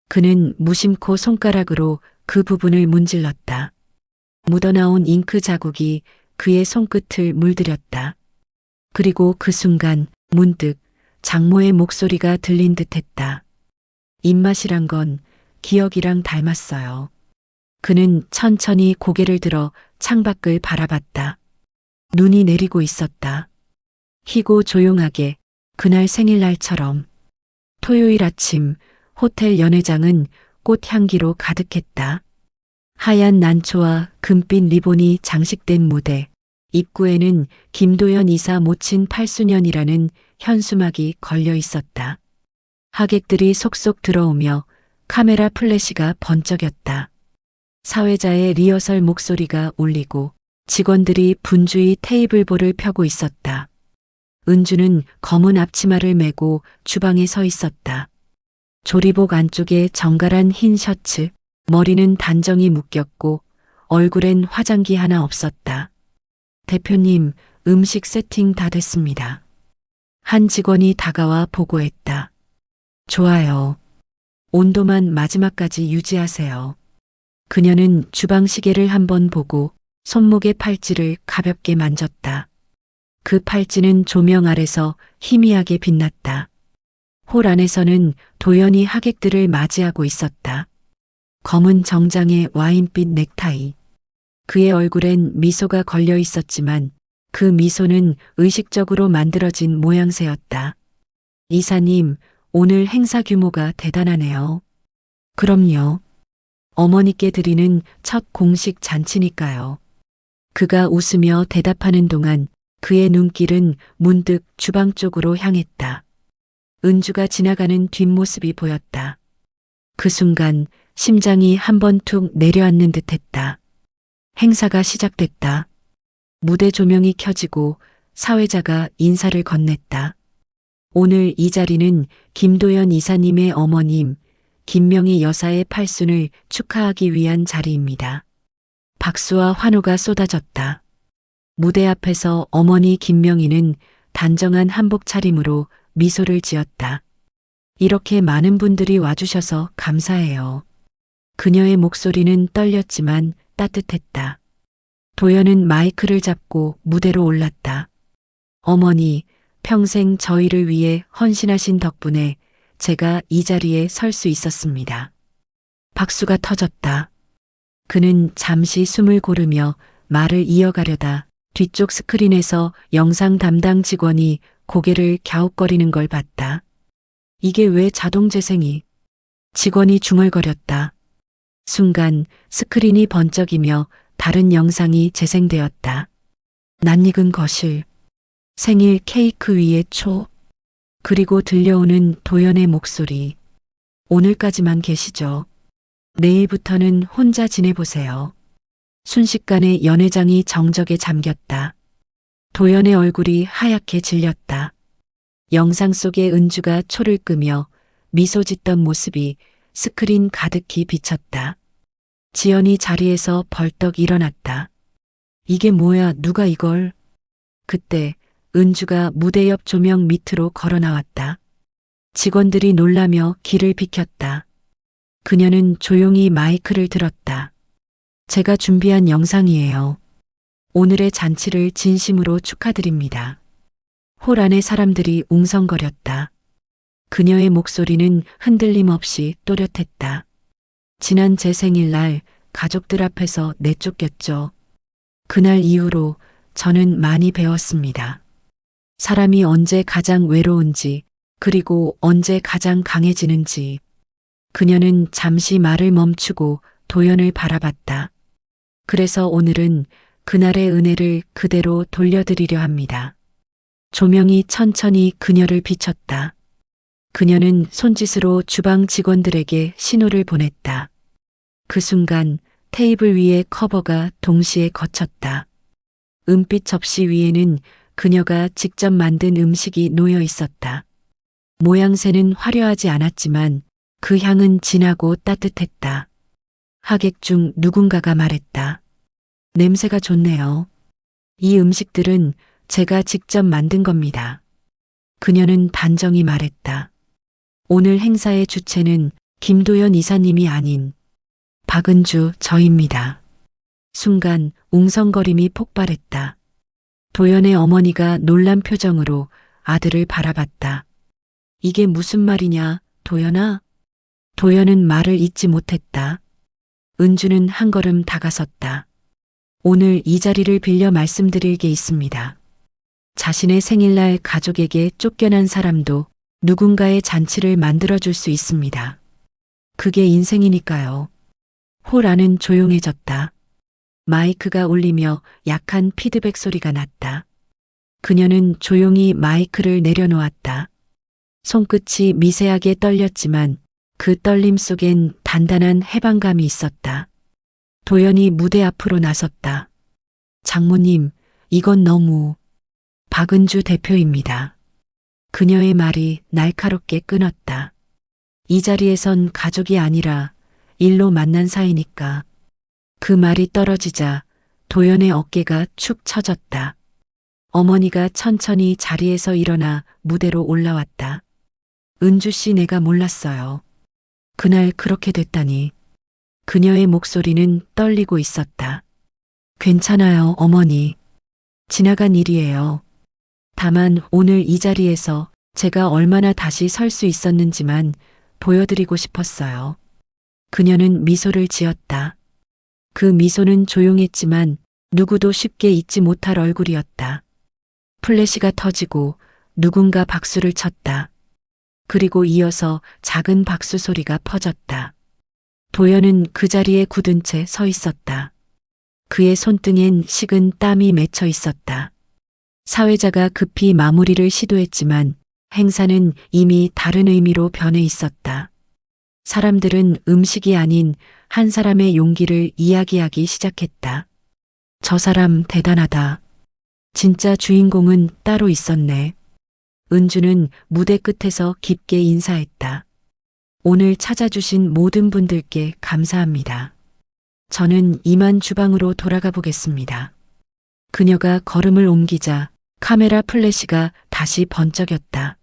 그는 무심코 손가락으로 그 부분을 문질렀다. 묻어나온 잉크 자국이 그의 손끝을 물들였다. 그리고 그 순간 문득 장모의 목소리가 들린 듯했다. 입맛이란 건 기억이랑 닮았어요. 그는 천천히 고개를 들어 창밖을 바라봤다. 눈이 내리고 있었다. 희고 조용하게 그날 생일날처럼. 토요일 아침 호텔 연회장은 꽃향기로 가득했다. 하얀 난초와 금빛 리본이 장식된 무대, 입구에는 김도연 이사 모친 8수년이라는 현수막이 걸려 있었다. 하객들이 속속 들어오며 카메라 플래시가 번쩍였다. 사회자의 리허설 목소리가 울리고 직원들이 분주히 테이블볼을 펴고 있었다. 은주는 검은 앞치마를 메고 주방에 서 있었다. 조리복 안쪽에 정갈한 흰 셔츠, 머리는 단정히 묶였고 얼굴엔 화장기 하나 없었다. 대표님, 음식 세팅 다 됐습니다. 한 직원이 다가와 보고했다. 좋아요. 온도만 마지막까지 유지하세요. 그녀는 주방 시계를 한번 보고 손목의 팔찌를 가볍게 만졌다. 그 팔찌는 조명 아래서 희미하게 빛났다. 홀 안에서는 도연이 하객들을 맞이하고 있었다. 검은 정장에 와인빛 넥타이. 그의 얼굴엔 미소가 걸려 있었지만 그 미소는 의식적으로 만들어진 모양새였다. 이사님, 오늘 행사 규모가 대단하네요. 그럼요. 어머니께 드리는 첫 공식 잔치니까요. 그가 웃으며 대답하는 동안 그의 눈길은 문득 주방 쪽으로 향했다. 은주가 지나가는 뒷모습이 보였다. 그 순간 심장이 한번 툭 내려앉는 듯했다. 행사가 시작됐다. 무대 조명이 켜지고 사회자가 인사를 건넸다. 오늘 이 자리는 김도연 이사님의 어머님, 김명희 여사의 팔순을 축하하기 위한 자리입니다. 박수와 환호가 쏟아졌다. 무대 앞에서 어머니 김명희는 단정한 한복 차림으로 미소를 지었다. 이렇게 많은 분들이 와주셔서 감사해요. 그녀의 목소리는 떨렸지만 따뜻했다. 도연은 마이크를 잡고 무대로 올랐다. 어머니, 평생 저희를 위해 헌신하신 덕분에 제가 이 자리에 설 수 있었습니다. 박수가 터졌다. 그는 잠시 숨을 고르며 말을 이어가려다 뒤쪽 스크린에서 영상 담당 직원이 고개를 갸웃거리는 걸 봤다. 이게 왜 자동 재생이? 직원이 중얼거렸다. 순간 스크린이 번쩍이며 다른 영상이 재생되었다. 낯익은 거실, 생일 케이크 위에 초, 그리고 들려오는 도연의 목소리. 오늘까지만 계시죠. 내일부터는 혼자 지내보세요. 순식간에 연회장이 정적에 잠겼다. 도연의 얼굴이 하얗게 질렸다. 영상 속의 은주가 초를 끄며 미소 짓던 모습이 스크린 가득히 비쳤다. 지연이 자리에서 벌떡 일어났다. 이게 뭐야, 누가 이걸? 그때 은주가 무대 옆 조명 밑으로 걸어 나왔다. 직원들이 놀라며 길을 비켰다. 그녀는 조용히 마이크를 들었다. 제가 준비한 영상이에요. 오늘의 잔치를 진심으로 축하드립니다. 홀 안의 사람들이 웅성거렸다. 그녀의 목소리는 흔들림 없이 또렷했다. 지난 제 생일날 가족들 앞에서 내쫓겼죠. 그날 이후로 저는 많이 배웠습니다. 사람이 언제 가장 외로운지, 그리고 언제 가장 강해지는지. 그녀는 잠시 말을 멈추고 도연을 바라봤다. 그래서 오늘은 그날의 은혜를 그대로 돌려드리려 합니다. 조명이 천천히 그녀를 비췄다. 그녀는 손짓으로 주방 직원들에게 신호를 보냈다. 그 순간 테이블 위의 커버가 동시에 걷혔다. 은빛 접시 위에는 그녀가 직접 만든 음식이 놓여 있었다. 모양새는 화려하지 않았지만 그 향은 진하고 따뜻했다. 하객 중 누군가가 말했다. 냄새가 좋네요. 이 음식들은 제가 직접 만든 겁니다. 그녀는 단정히 말했다. 오늘 행사의 주체는 김도연 이사님이 아닌 박은주 저입니다. 순간 웅성거림이 폭발했다. 도연의 어머니가 놀란 표정으로 아들을 바라봤다. 이게 무슨 말이냐, 도연아? 도연은 말을 잇지 못했다. 은주는 한 걸음 다가섰다. 오늘 이 자리를 빌려 말씀드릴 게 있습니다. 자신의 생일날 가족에게 쫓겨난 사람도 누군가의 잔치를 만들어줄 수 있습니다. 그게 인생이니까요. 홀 안은 조용해졌다. 마이크가 울리며 약한 피드백 소리가 났다. 그녀는 조용히 마이크를 내려놓았다. 손끝이 미세하게 떨렸지만 그 떨림 속엔 단단한 해방감이 있었다. 도연이 무대 앞으로 나섰다. 장모님, 이건 너무... 박은주 대표입니다. 그녀의 말이 날카롭게 끊었다. 이 자리에선 가족이 아니라 일로 만난 사이니까. 그 말이 떨어지자 도연의 어깨가 축 처졌다. 어머니가 천천히 자리에서 일어나 무대로 올라왔다. 은주 씨, 내가 몰랐어요. 그날 그렇게 됐다니. 그녀의 목소리는 떨리고 있었다. 괜찮아요, 어머니. 지나간 일이에요. 다만 오늘 이 자리에서 제가 얼마나 다시 설 수 있었는지만 보여드리고 싶었어요. 그녀는 미소를 지었다. 그 미소는 조용했지만 누구도 쉽게 잊지 못할 얼굴이었다. 플래시가 터지고 누군가 박수를 쳤다. 그리고 이어서 작은 박수 소리가 퍼졌다. 도연은 그 자리에 굳은 채 서 있었다. 그의 손등엔 식은 땀이 맺혀 있었다. 사회자가 급히 마무리를 시도했지만 행사는 이미 다른 의미로 변해 있었다. 사람들은 음식이 아닌 한 사람의 용기를 이야기하기 시작했다. 저 사람 대단하다. 진짜 주인공은 따로 있었네. 은주는 무대 끝에서 깊게 인사했다. 오늘 찾아주신 모든 분들께 감사합니다. 저는 이만 주방으로 돌아가 보겠습니다. 그녀가 걸음을 옮기자 카메라 플래시가 다시 번쩍였다.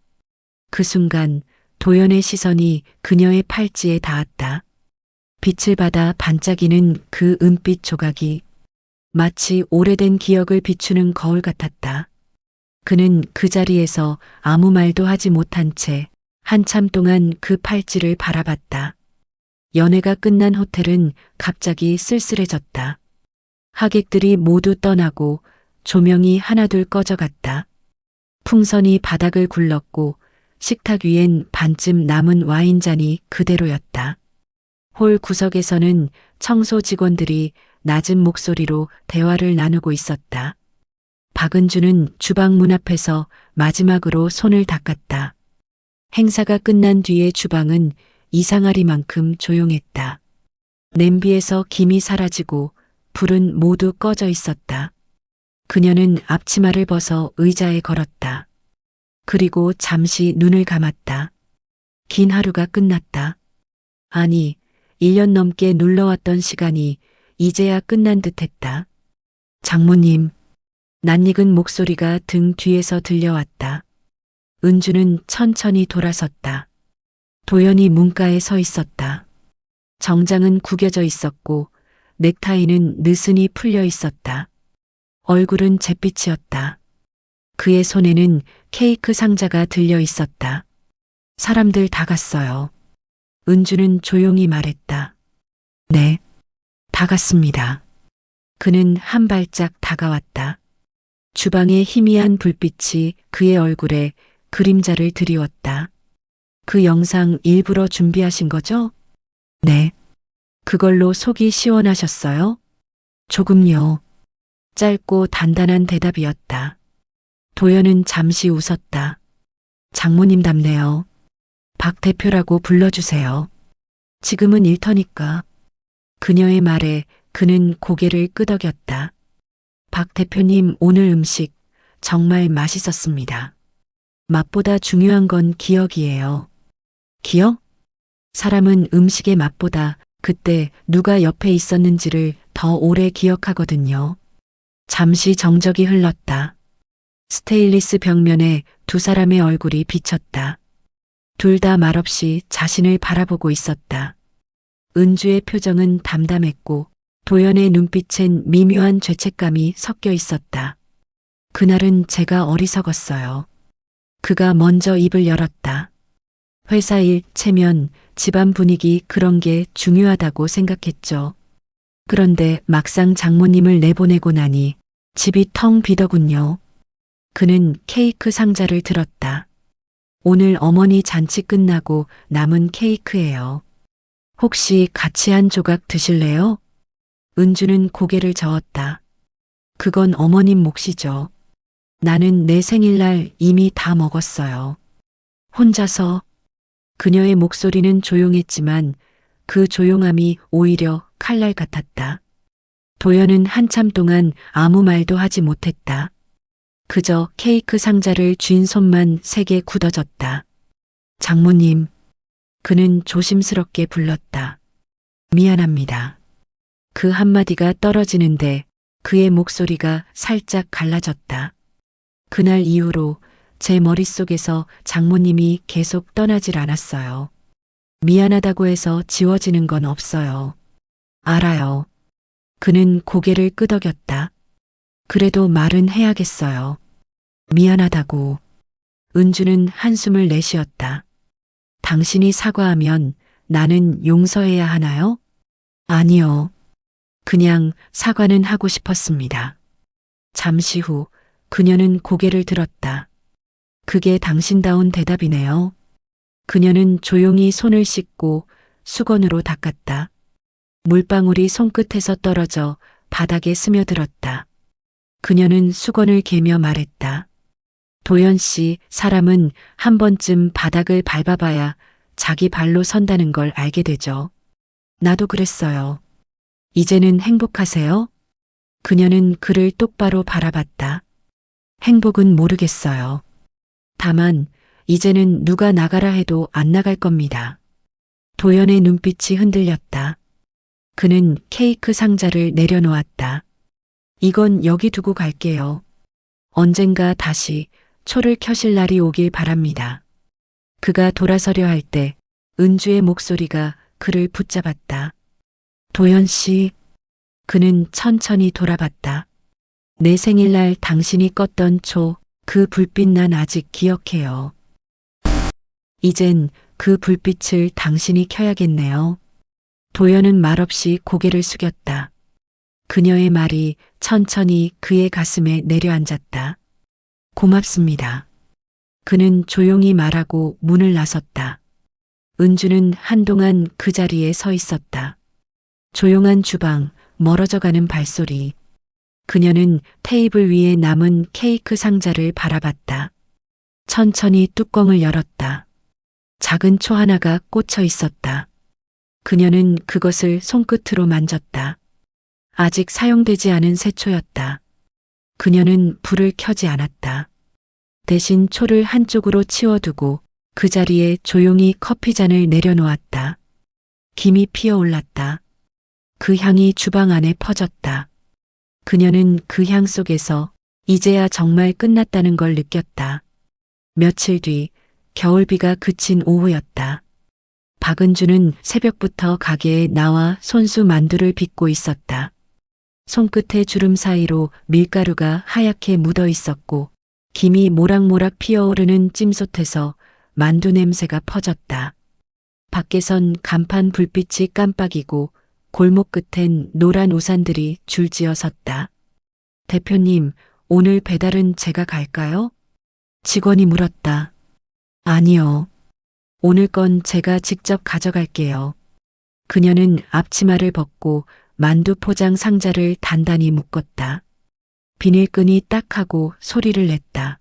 그 순간 도연의 시선이 그녀의 팔찌에 닿았다. 빛을 받아 반짝이는 그 은빛 조각이 마치 오래된 기억을 비추는 거울 같았다. 그는 그 자리에서 아무 말도 하지 못한 채 한참 동안 그 팔찌를 바라봤다. 연회가 끝난 호텔은 갑자기 쓸쓸해졌다. 하객들이 모두 떠나고 조명이 하나둘 꺼져갔다. 풍선이 바닥을 굴렀고 식탁 위엔 반쯤 남은 와인잔이 그대로였다. 홀 구석에서는 청소 직원들이 낮은 목소리로 대화를 나누고 있었다. 박은주는 주방 문 앞에서 마지막으로 손을 닦았다. 행사가 끝난 뒤의 주방은 이상하리만큼 조용했다. 냄비에서 김이 사라지고 불은 모두 꺼져 있었다. 그녀는 앞치마를 벗어 의자에 걸었다. 그리고 잠시 눈을 감았다. 긴 하루가 끝났다. 아니, 1년 넘게 눌러왔던 시간이 이제야 끝난 듯했다. 장모님, 낯익은 목소리가 등 뒤에서 들려왔다. 은주는 천천히 돌아섰다. 도연이 문가에 서 있었다. 정장은 구겨져 있었고 넥타이는 느슨히 풀려 있었다. 얼굴은 잿빛이었다. 그의 손에는 케이크 상자가 들려 있었다. 사람들 다 갔어요. 은주는 조용히 말했다. 네, 다 갔습니다. 그는 한 발짝 다가왔다. 주방의 희미한 불빛이 그의 얼굴에 그림자를 드리웠다. 그 영상 일부러 준비하신 거죠? 네. 그걸로 속이 시원하셨어요? 조금요. 짧고 단단한 대답이었다. 도연은 잠시 웃었다. 장모님답네요. 박 대표라고 불러주세요. 지금은 일터니까. 그녀의 말에 그는 고개를 끄덕였다. 박 대표님 오늘 음식 정말 맛있었습니다. 맛보다 중요한 건 기억이에요. 기억? 사람은 음식의 맛보다 그때 누가 옆에 있었는지를 더 오래 기억하거든요. 잠시 정적이 흘렀다. 스테인리스 벽면에 두 사람의 얼굴이 비쳤다. 둘 다 말없이 자신을 바라보고 있었다. 은주의 표정은 담담했고 도연의 눈빛엔 미묘한 죄책감이 섞여 있었다. 그날은 제가 어리석었어요. 그가 먼저 입을 열었다. 회사 일, 체면, 집안 분위기 그런 게 중요하다고 생각했죠. 그런데 막상 장모님을 내보내고 나니 집이 텅 비더군요. 그는 케이크 상자를 들었다. 오늘 어머니 잔치 끝나고 남은 케이크예요. 혹시 같이 한 조각 드실래요? 은주는 고개를 저었다. 그건 어머님 몫이죠. 나는 내 생일날 이미 다 먹었어요. 혼자서. 그녀의 목소리는 조용했지만 그 조용함이 오히려 칼날 같았다. 도연은 한참 동안 아무 말도 하지 못했다. 그저 케이크 상자를 쥔 손만 세게 굳어졌다. 장모님. 그는 조심스럽게 불렀다. 미안합니다. 그 한마디가 떨어지는데 그의 목소리가 살짝 갈라졌다. 그날 이후로 제 머릿속에서 장모님이 계속 떠나질 않았어요. 미안하다고 해서 지워지는 건 없어요. 알아요. 그는 고개를 끄덕였다. 그래도 말은 해야겠어요. 미안하다고. 은주는 한숨을 내쉬었다. 당신이 사과하면 나는 용서해야 하나요? 아니요. 그냥 사과는 하고 싶었습니다. 잠시 후 그녀는 고개를 들었다. 그게 당신다운 대답이네요. 그녀는 조용히 손을 씻고 수건으로 닦았다. 물방울이 손끝에서 떨어져 바닥에 스며들었다. 그녀는 수건을 개며 말했다. 도연 씨, 사람은 한 번쯤 바닥을 밟아봐야 자기 발로 선다는 걸 알게 되죠. 나도 그랬어요. 이제는 행복하세요? 그녀는 그를 똑바로 바라봤다. 행복은 모르겠어요. 다만 이제는 누가 나가라 해도 안 나갈 겁니다. 도연의 눈빛이 흔들렸다. 그는 케이크 상자를 내려놓았다. 이건 여기 두고 갈게요. 언젠가 다시 초를 켜실 날이 오길 바랍니다. 그가 돌아서려 할 때 은주의 목소리가 그를 붙잡았다. 도연 씨. 그는 천천히 돌아봤다. 내 생일날 당신이 껐던 초, 그 불빛 난 아직 기억해요. 이젠 그 불빛을 당신이 켜야겠네요. 도연은 말없이 고개를 숙였다. 그녀의 말이 천천히 그의 가슴에 내려앉았다. 고맙습니다. 그는 조용히 말하고 문을 나섰다. 은주는 한동안 그 자리에 서 있었다. 조용한 주방, 멀어져가는 발소리. 그녀는 테이블 위에 남은 케이크 상자를 바라봤다. 천천히 뚜껑을 열었다. 작은 초 하나가 꽂혀 있었다. 그녀는 그것을 손끝으로 만졌다. 아직 사용되지 않은 새 초였다. 그녀는 불을 켜지 않았다. 대신 초를 한쪽으로 치워두고 그 자리에 조용히 커피잔을 내려놓았다. 김이 피어올랐다. 그 향이 주방 안에 퍼졌다. 그녀는 그 향 속에서 이제야 정말 끝났다는 걸 느꼈다. 며칠 뒤 겨울비가 그친 오후였다. 박은주는 새벽부터 가게에 나와 손수 만두를 빚고 있었다. 손끝의 주름 사이로 밀가루가 하얗게 묻어 있었고 김이 모락모락 피어오르는 찜솥에서 만두 냄새가 퍼졌다. 밖에선 간판 불빛이 깜빡이고 골목 끝엔 노란 우산들이 줄지어 섰다. 대표님, 오늘 배달은 제가 갈까요? 직원이 물었다. 아니요. 오늘 건 제가 직접 가져갈게요. 그녀는 앞치마를 벗고 만두 포장 상자를 단단히 묶었다. 비닐끈이 딱하고 소리를 냈다.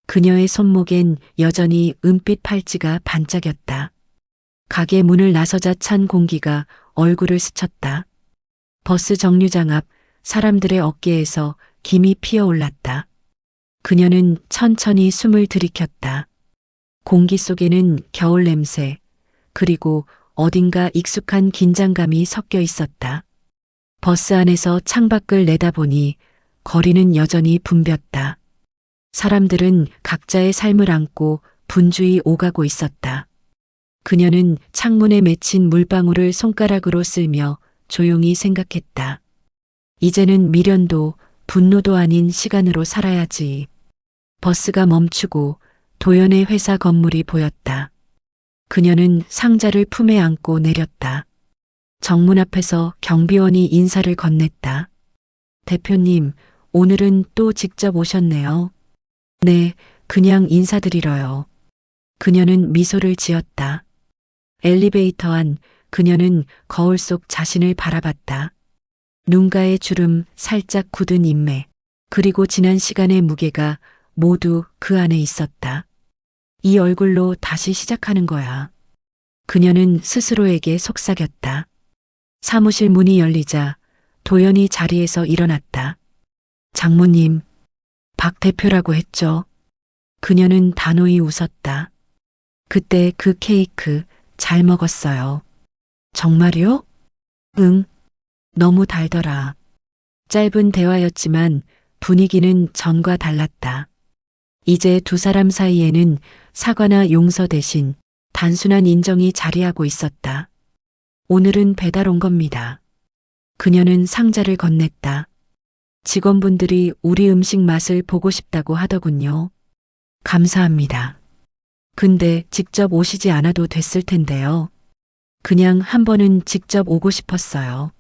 그녀의 손목엔 여전히 은빛 팔찌가 반짝였다. 가게 문을 나서자 찬 공기가 얼굴을 스쳤다. 버스 정류장 앞 사람들의 어깨에서 김이 피어올랐다. 그녀는 천천히 숨을 들이켰다. 공기 속에는 겨울 냄새, 그리고 어딘가 익숙한 긴장감이 섞여 있었다. 버스 안에서 창밖을 내다보니 거리는 여전히 붐볐다. 사람들은 각자의 삶을 안고 분주히 오가고 있었다. 그녀는 창문에 맺힌 물방울을 손가락으로 쓸며 조용히 생각했다. 이제는 미련도 분노도 아닌 시간으로 살아야지. 버스가 멈추고 도연의 회사 건물이 보였다. 그녀는 상자를 품에 안고 내렸다. 정문 앞에서 경비원이 인사를 건넸다. 대표님, 오늘은 또 직접 오셨네요. 네, 그냥 인사드리러요. 그녀는 미소를 지었다. 엘리베이터 안 그녀는 거울 속 자신을 바라봤다. 눈가의 주름, 살짝 굳은 인매, 그리고 지난 시간의 무게가 모두 그 안에 있었다. 이 얼굴로 다시 시작하는 거야. 그녀는 스스로에게 속삭였다. 사무실 문이 열리자 도연이 자리에서 일어났다. 장모님, 박 대표라고 했죠. 그녀는 단호히 웃었다. 그때 그 케이크 잘 먹었어요. 정말요? 응, 너무 달더라. 짧은 대화였지만 분위기는 전과 달랐다. 이제 두 사람 사이에는 사과나 용서 대신 단순한 인정이 자리하고 있었다. 오늘은 배달 온 겁니다. 그녀는 상자를 건넸다. 직원분들이 우리 음식 맛을 보고 싶다고 하더군요. 감사합니다. 근데 직접 오시지 않아도 됐을 텐데요. 그냥 한 번은 직접 오고 싶었어요.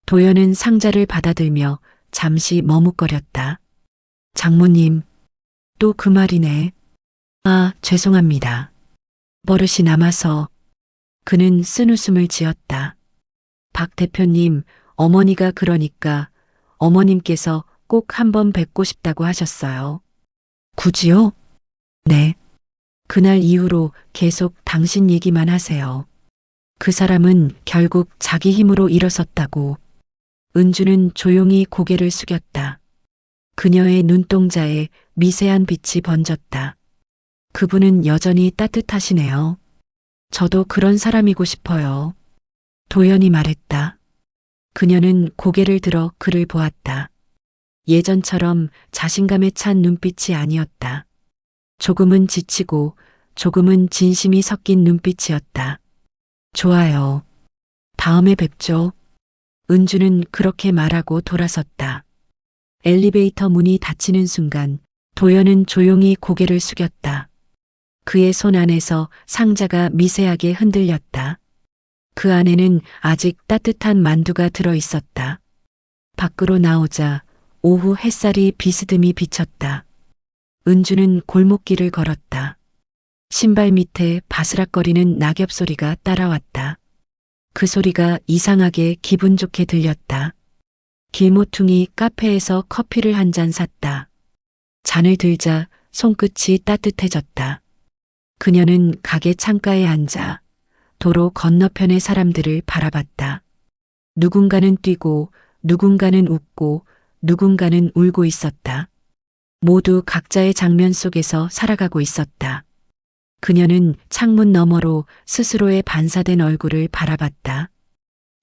도연은 상자를 받아들며 잠시 머뭇거렸다. 장모님, 또 그 말이네. 아, 죄송합니다. 버릇이 남아서. 그는 쓴웃음을 지었다. 박 대표님, 어머니가 그러니까 어머님께서 꼭 한번 뵙고 싶다고 하셨어요. 굳이요? 네. 그날 이후로 계속 당신 얘기만 하세요. 그 사람은 결국 자기 힘으로 일어섰다고. 은주는 조용히 고개를 숙였다. 그녀의 눈동자에 미세한 빛이 번졌다. 그분은 여전히 따뜻하시네요. 저도 그런 사람이고 싶어요. 도연이 말했다. 그녀는 고개를 들어 그를 보았다. 예전처럼 자신감에 찬 눈빛이 아니었다. 조금은 지치고 조금은 진심이 섞인 눈빛이었다. 좋아요. 다음에 뵙죠. 은주는 그렇게 말하고 돌아섰다. 엘리베이터 문이 닫히는 순간 도연은 조용히 고개를 숙였다. 그의 손 안에서 상자가 미세하게 흔들렸다. 그 안에는 아직 따뜻한 만두가 들어 있었다. 밖으로 나오자 오후 햇살이 비스듬히 비쳤다. 은주는 골목길을 걸었다. 신발 밑에 바스락거리는 낙엽 소리가 따라왔다. 그 소리가 이상하게 기분 좋게 들렸다. 길모퉁이 카페에서 커피를 한 잔 샀다. 잔을 들자 손끝이 따뜻해졌다. 그녀는 가게 창가에 앉아 도로 건너편의 사람들을 바라봤다. 누군가는 뛰고 누군가는 웃고 누군가는 울고 있었다. 모두 각자의 장면 속에서 살아가고 있었다. 그녀는 창문 너머로 스스로의 반사된 얼굴을 바라봤다.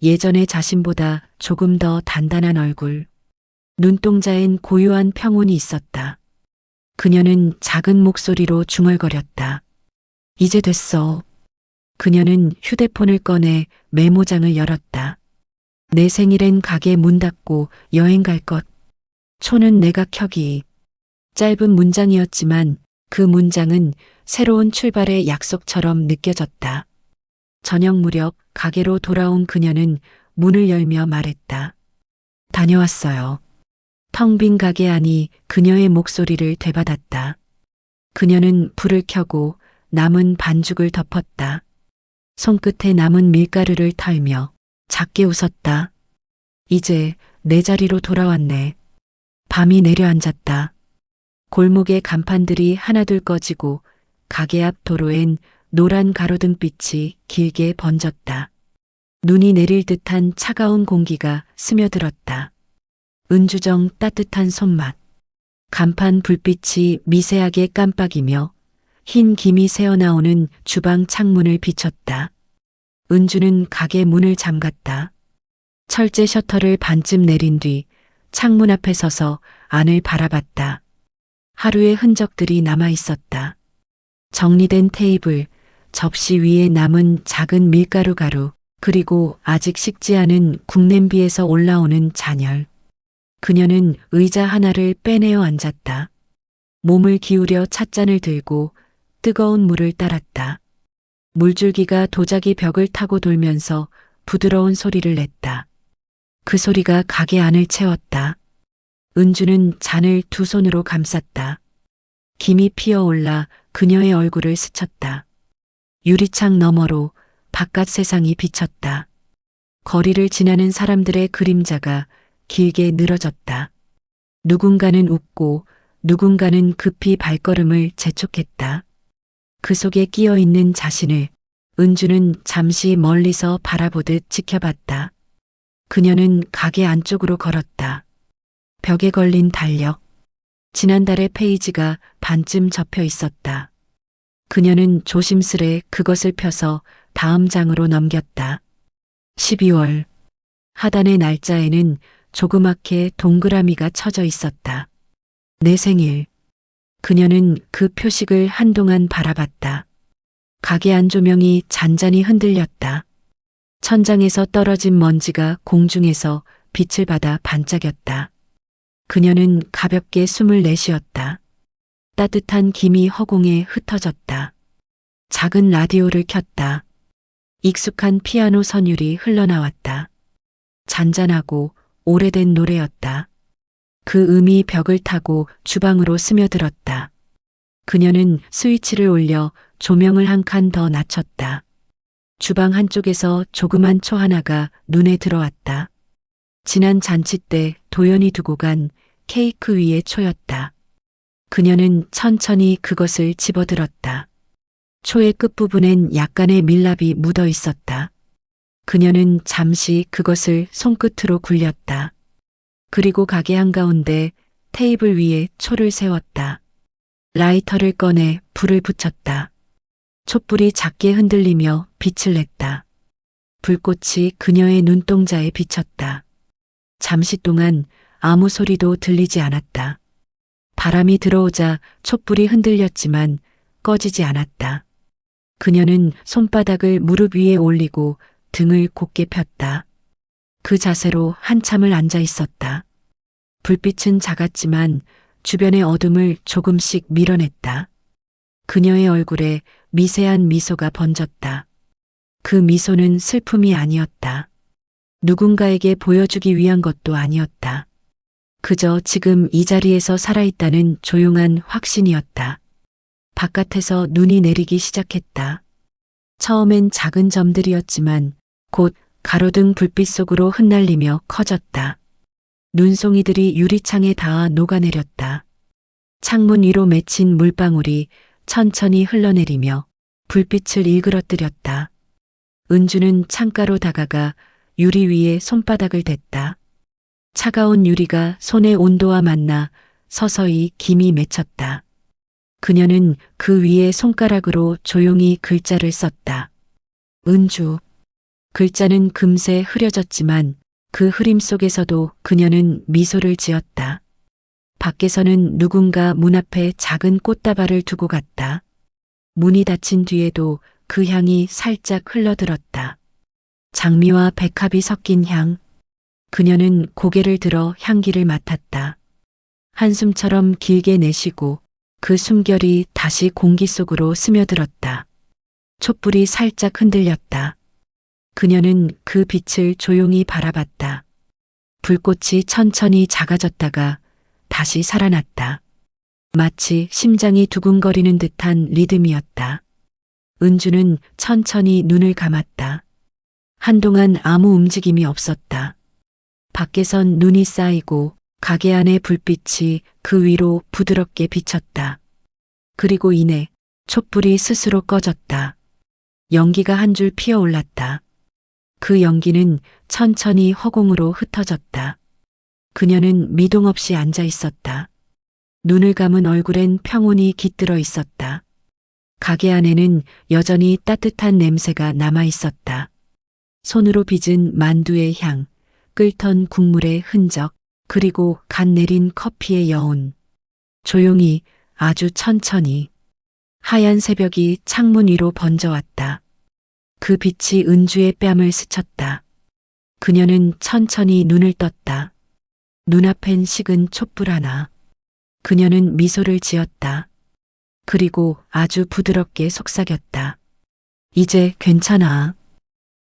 예전의 자신보다 조금 더 단단한 얼굴. 눈동자엔 고요한 평온이 있었다. 그녀는 작은 목소리로 중얼거렸다. 이제 됐어. 그녀는 휴대폰을 꺼내 메모장을 열었다. 내 생일엔 가게 문 닫고 여행 갈 것. 초는 내가 켜기. 짧은 문장이었지만 그 문장은 새로운 출발의 약속처럼 느껴졌다. 저녁 무렵 가게로 돌아온 그녀는 문을 열며 말했다. 다녀왔어요. 텅 빈 가게 안이 그녀의 목소리를 되받았다. 그녀는 불을 켜고 남은 반죽을 덮었다. 손끝에 남은 밀가루를 털며 작게 웃었다. 이제 내 자리로 돌아왔네. 밤이 내려앉았다. 골목의 간판들이 하나둘 꺼지고 가게 앞 도로엔 노란 가로등빛이 길게 번졌다. 눈이 내릴 듯한 차가운 공기가 스며들었다. 은주정 따뜻한 손맛. 간판 불빛이 미세하게 깜빡이며 흰 김이 새어나오는 주방 창문을 비췄다. 은주는 가게 문을 잠갔다. 철제 셔터를 반쯤 내린 뒤 창문 앞에 서서 안을 바라봤다. 하루의 흔적들이 남아 있었다. 정리된 테이블, 접시 위에 남은 작은 밀가루 가루, 그리고 아직 식지 않은 국냄비에서 올라오는 잔열. 그녀는 의자 하나를 빼내어 앉았다. 몸을 기울여 찻잔을 들고 뜨거운 물을 따랐다. 물줄기가 도자기 벽을 타고 돌면서 부드러운 소리를 냈다. 그 소리가 가게 안을 채웠다. 은주는 잔을 두 손으로 감쌌다. 김이 피어올라 그녀의 얼굴을 스쳤다. 유리창 너머로 바깥 세상이 비쳤다. 거리를 지나는 사람들의 그림자가 길게 늘어졌다. 누군가는 웃고 누군가는 급히 발걸음을 재촉했다. 그 속에 끼어 있는 자신을 은주는 잠시 멀리서 바라보듯 지켜봤다. 그녀는 가게 안쪽으로 걸었다. 벽에 걸린 달력. 지난달의 페이지가 반쯤 접혀 있었다. 그녀는 조심스레 그것을 펴서 다음 장으로 넘겼다. 12월. 하단의 날짜에는 조그맣게 동그라미가 쳐져 있었다. 내 생일. 그녀는 그 표식을 한동안 바라봤다. 가게 안 조명이 잔잔히 흔들렸다. 천장에서 떨어진 먼지가 공중에서 빛을 받아 반짝였다. 그녀는 가볍게 숨을 내쉬었다. 따뜻한 김이 허공에 흩어졌다. 작은 라디오를 켰다. 익숙한 피아노 선율이 흘러나왔다. 잔잔하고 오래된 노래였다. 그 음이 벽을 타고 주방으로 스며들었다. 그녀는 스위치를 올려 조명을 한 칸 더 낮췄다. 주방 한쪽에서 조그만 초 하나가 눈에 들어왔다. 지난 잔치 때 도연이 두고 간 케이크 위의 초였다. 그녀는 천천히 그것을 집어들었다. 초의 끝부분엔 약간의 밀랍이 묻어 있었다. 그녀는 잠시 그것을 손끝으로 굴렸다. 그리고 가게 한가운데 테이블 위에 초를 세웠다. 라이터를 꺼내 불을 붙였다. 촛불이 작게 흔들리며 빛을 냈다. 불꽃이 그녀의 눈동자에 비쳤다. 잠시 동안 아무 소리도 들리지 않았다. 바람이 들어오자 촛불이 흔들렸지만 꺼지지 않았다. 그녀는 손바닥을 무릎 위에 올리고 등을 곧게 폈다. 그 자세로 한참을 앉아 있었다. 불빛은 작았지만 주변의 어둠을 조금씩 밀어냈다. 그녀의 얼굴에 미세한 미소가 번졌다. 그 미소는 슬픔이 아니었다. 누군가에게 보여주기 위한 것도 아니었다. 그저 지금 이 자리에서 살아있다는 조용한 확신이었다. 바깥에서 눈이 내리기 시작했다. 처음엔 작은 점들이었지만 곧 가로등 불빛 속으로 흩날리며 커졌다. 눈송이들이 유리창에 닿아 녹아내렸다. 창문 위로 맺힌 물방울이 천천히 흘러내리며 불빛을 일그러뜨렸다. 은주는 창가로 다가가 유리 위에 손바닥을 댔다. 차가운 유리가 손의 온도와 만나 서서히 김이 맺혔다. 그녀는 그 위에 손가락으로 조용히 글자를 썼다. 은주. 글자는 금세 흐려졌지만 그 흐림 속에서도 그녀는 미소를 지었다. 밖에서는 누군가 문 앞에 작은 꽃다발을 두고 갔다. 문이 닫힌 뒤에도 그 향이 살짝 흘러들었다. 장미와 백합이 섞인 향. 그녀는 고개를 들어 향기를 맡았다. 한숨처럼 길게 내쉬고 그 숨결이 다시 공기 속으로 스며들었다. 촛불이 살짝 흔들렸다. 그녀는 그 빛을 조용히 바라봤다. 불꽃이 천천히 작아졌다가 다시 살아났다. 마치 심장이 두근거리는 듯한 리듬이었다. 은주는 천천히 눈을 감았다. 한동안 아무 움직임이 없었다. 밖에선 눈이 쌓이고 가게 안의 불빛이 그 위로 부드럽게 비쳤다. 그리고 이내 촛불이 스스로 꺼졌다. 연기가 한 줄 피어올랐다. 그 연기는 천천히 허공으로 흩어졌다. 그녀는 미동 없이 앉아 있었다. 눈을 감은 얼굴엔 평온이 깃들어 있었다. 가게 안에는 여전히 따뜻한 냄새가 남아 있었다. 손으로 빚은 만두의 향, 끓던 국물의 흔적, 그리고 갓 내린 커피의 여운. 조용히, 아주 천천히. 하얀 새벽이 창문 위로 번져왔다. 그 빛이 은주의 뺨을 스쳤다. 그녀는 천천히 눈을 떴다. 눈앞엔 식은 촛불 하나. 그녀는 미소를 지었다. 그리고 아주 부드럽게 속삭였다. 이제 괜찮아.